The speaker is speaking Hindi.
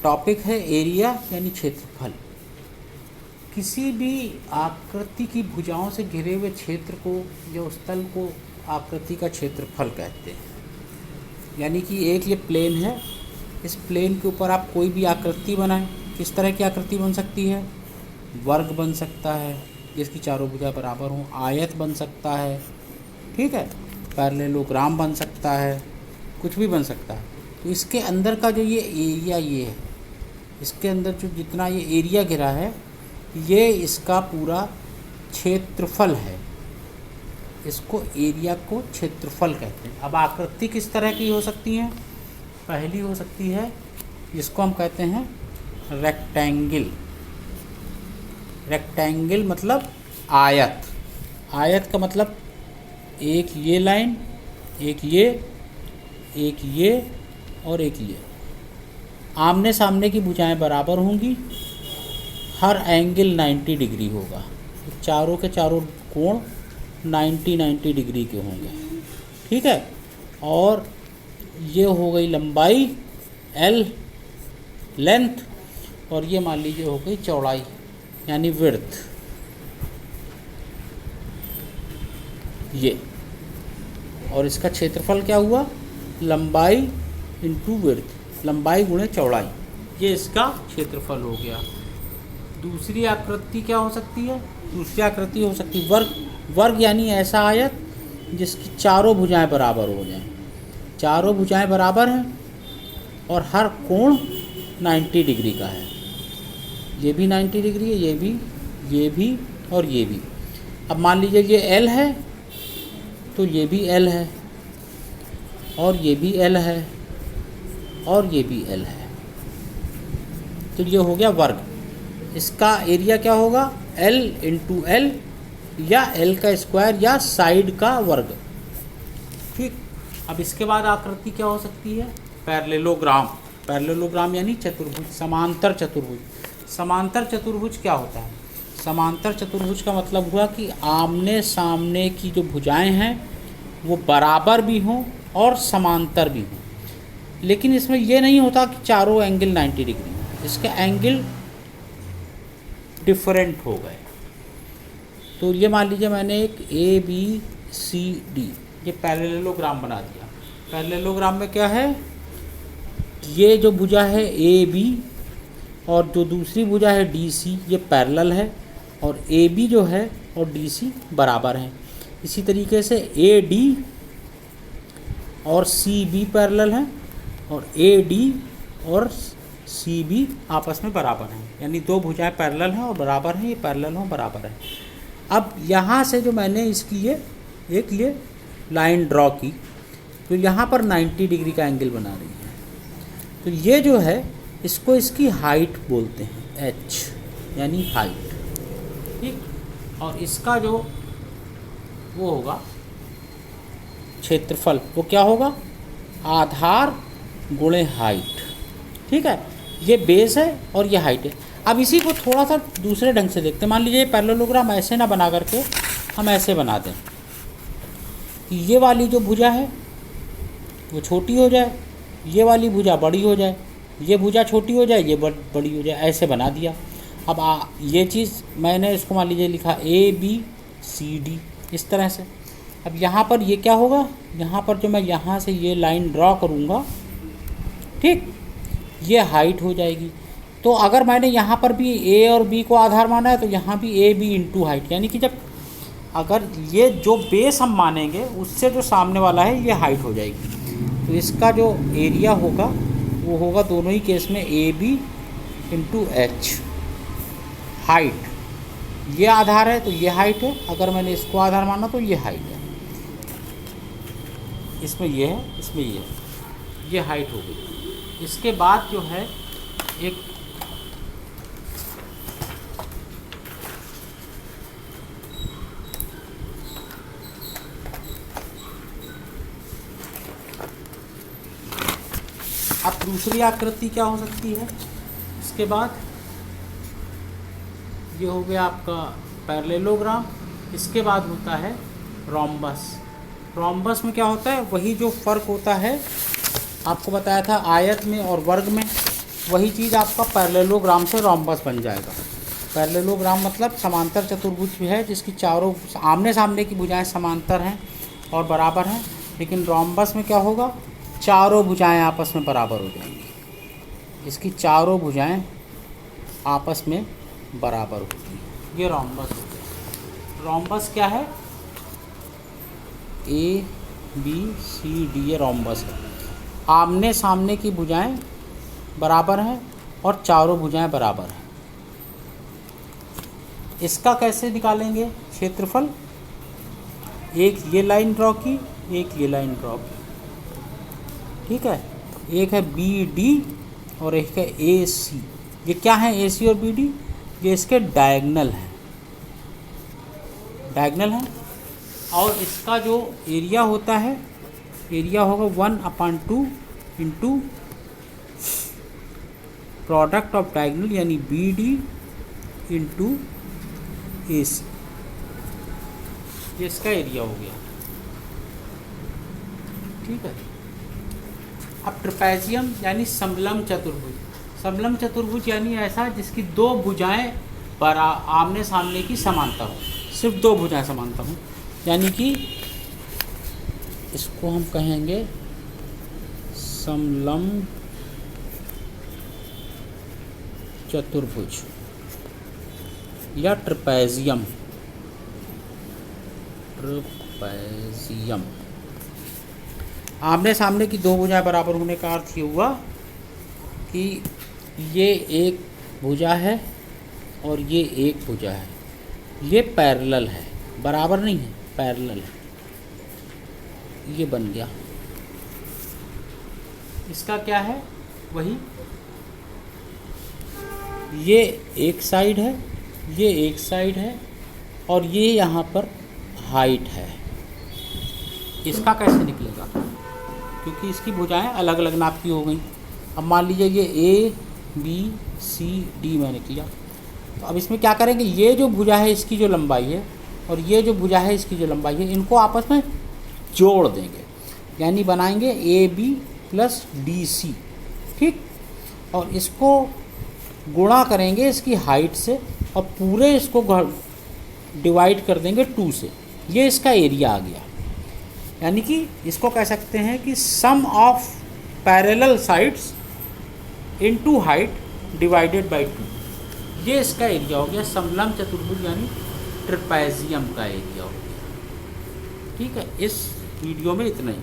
टॉपिक है एरिया यानी क्षेत्रफल। किसी भी आकृति की भुजाओं से घिरे हुए क्षेत्र को या उस तल को आकृति का क्षेत्रफल कहते हैं। यानी कि एक ये प्लेन है, इस प्लेन के ऊपर आप कोई भी आकृति बनाएं, किस तरह की आकृति बन सकती है? वर्ग बन सकता है जिसकी चारों भुजा बराबर हों, आयत बन सकता है, ठीक है, पैरेललोग्राम बन सकता है, कुछ भी बन सकता है। तो इसके अंदर का जो ये एरिया ये है, इसके अंदर जो जितना ये एरिया घिरा है ये इसका पूरा क्षेत्रफल है। इसको एरिया को क्षेत्रफल कहते हैं। अब आकृति किस तरह की हो सकती है? पहली हो सकती है जिसको हम कहते हैं रेक्टेंगल। रेक्टेंगल मतलब आयत। आयत का मतलब एक ये लाइन, एक ये और एक ये। आमने सामने की भुजाएं बराबर होंगी, हर एंगल 90 डिग्री होगा, चारों के चारों कोण 90 डिग्री के होंगे, ठीक है। और ये हो गई लंबाई L लेंथ, और ये मान लीजिए हो गई चौड़ाई यानी विड्थ, ये। और इसका क्षेत्रफल क्या हुआ? लंबाई इंटू विड्थ, लंबाई गुणे चौड़ाई, ये इसका क्षेत्रफल हो गया। दूसरी आकृति क्या हो सकती है? दूसरी आकृति हो सकती है वर्ग। वर्ग यानी ऐसा आयत जिसकी चारों भुजाएं बराबर हो जाएं। चारों भुजाएं बराबर हैं और हर कोण 90 डिग्री का है। ये भी 90 डिग्री है, ये भी और ये भी। अब मान लीजिए ये L है तो ये भी L है, और ये भी L है, और ये भी L है। तो ये हो गया वर्ग। इसका एरिया क्या होगा? L इंटू L या L का स्क्वायर या साइड का वर्ग, ठीक। अब इसके बाद आकृति क्या हो सकती है? पैरेललोग्राम। पैरेललोग्राम यानी चतुर्भुज, समांतर चतुर्भुज। समांतर चतुर्भुज क्या होता है? समांतर चतुर्भुज का मतलब हुआ कि आमने सामने की जो भुजाएं हैं वो बराबर भी हों और समांतर भी हों। लेकिन इसमें ये नहीं होता कि चारों एंगल 90 डिग्री, इसके एंगल डिफरेंट हो गए। तो ये मान लीजिए मैंने एक ABCD ये पैरेललोग्राम बना दिया। पैरेललोग्राम में क्या है? ये जो भुजा है AB और जो दूसरी भुजा है DC ये पैरेलल है, और AB जो है और DC बराबर हैं। इसी तरीके से AD और CB पैरेलल हैं, और AD और CB आपस में बराबर हैं। यानी दो भुजाएं पैरेलल हैं और बराबर हैं, ये पैरेलल हों बराबर हैं। अब यहाँ से जो मैंने इसकी ये लाइन ड्रॉ की, तो यहाँ पर 90 डिग्री का एंगल बना रही है। तो ये जो है इसको इसकी हाइट बोलते हैं, H यानी हाइट, ठीक। और इसका जो वो होगा क्षेत्रफल, वो क्या होगा? आधार गुणे हाइट, ठीक है। ये बेस है और ये हाइट है। अब इसी को थोड़ा सा दूसरे ढंग से देखते हैं। मान लीजिए पैरेललोग्राम ऐसे ना बना करके हम ऐसे बना दें कि ये वाली जो भुजा है वो छोटी हो जाए, ये वाली भुजा बड़ी हो जाए, ये भुजा छोटी हो जाए, ये बड़ी हो जाए, ऐसे बना दिया। अब ये चीज़ मैंने इसको मान लीजिए लिखा ABCD इस तरह से। अब यहाँ पर ये क्या होगा? यहाँ पर जो मैं यहाँ से ये लाइन ड्रॉ करूँगा, ठीक, ये हाइट हो जाएगी। तो अगर मैंने यहाँ पर भी A और B को आधार माना है तो यहाँ भी AB इंटू हाइट, यानी कि जब अगर ये जो बेस हम मानेंगे उससे जो सामने वाला है ये हाइट हो जाएगी। तो इसका जो एरिया होगा वो होगा दोनों ही केस में AB इंटू H। हाइट, ये आधार है तो ये हाइट है, अगर मैंने इसको आधार माना तो ये हाइट है। इसमें ये है, इसमें ये हाइट हो गई। इसके बाद जो है एक अब दूसरी आकृति क्या हो सकती है? इसके बाद ये हो गया आपका पैरेललोग्राम। इसके बाद होता है रोम्बस। रोम्बस में क्या होता है? वही जो फ़र्क होता है आपको बताया था आयत में और वर्ग में। वही चीज़ आपका पैरेललोग्राम से रोम्बस बन जाएगा। पैरेललोग्राम मतलब समांतर चतुर्भुज भी है जिसकी चारों आमने सामने की भुजाएं समांतर हैं और बराबर हैं, लेकिन रोम्बस में क्या होगा, चारों भुजाएं आपस में बराबर हो जाएंगी। इसकी चारों भुजाएं आपस में बराबर होती हैं, ये रोम्बस होता है। रोम्बस क्या है, ए बी सी डी, ये रोम्बस है। आमने सामने की भुजाएं बराबर हैं और चारों भुजाएं बराबर हैं। इसका कैसे निकालेंगे क्षेत्रफल, एक ये लाइन ड्रॉ की, एक ये लाइन ड्रॉ की, ठीक है। एक है बी डी और एक है ए सी। ये क्या है, ए सी और बी डी, ये इसके डायगनल हैं, डायगनल हैं। और इसका जो एरिया होता है, एरिया होगा 1/2 इंटू प्रोडक्ट ऑफ डायगनल, यानी बी डी इंटू ए सी, ये इसका एरिया हो गया, ठीक है। अब ट्रेपेजियम यानी समलंब चतुर्भुज। समलंब चतुर्भुज यानी ऐसा जिसकी दो भुजाएं आमने सामने की समांतर हो, सिर्फ दो भुजाएं समांतर हो, यानी कि इसको हम कहेंगे समलंब चतुर्भुज या ट्रेपेजियम। ट्रेपेजियम आमने सामने की दो भुजाएं बराबर होने का अर्थ ये हुआ कि ये एक भुजा है और ये एक भुजा है, ये पैरेलल है, बराबर नहीं है, पैरेलल है, ये बन गया। इसका क्या है, वही ये एक साइड है, ये एक साइड है और ये यहाँ पर हाइट है। इसका कैसे निकलेगा, क्योंकि इसकी भुजाएं अलग अलग नाप की हो गई। अब मान लीजिए ये ए बी सी डी मैंने किया, तो अब इसमें क्या करेंगे, ये जो भुजा है इसकी जो लंबाई है और ये जो भुजा है इसकी जो लंबाई है, इनको आपस में जोड़ देंगे, यानी बनाएंगे A B plus D C, ठीक। और इसको गुणा करेंगे इसकी हाइट से और पूरे इसको डिवाइड कर देंगे 2 से, ये इसका एरिया आ गया। यानी कि इसको कह सकते हैं कि some of parallel sides into height divided by 2, ये इसका एरिया हो गया। समलंब चतुर्भुज यानी ट्रेपेजियम का एरिया हो गया, ठीक है। इस वीडियो में इतना ही।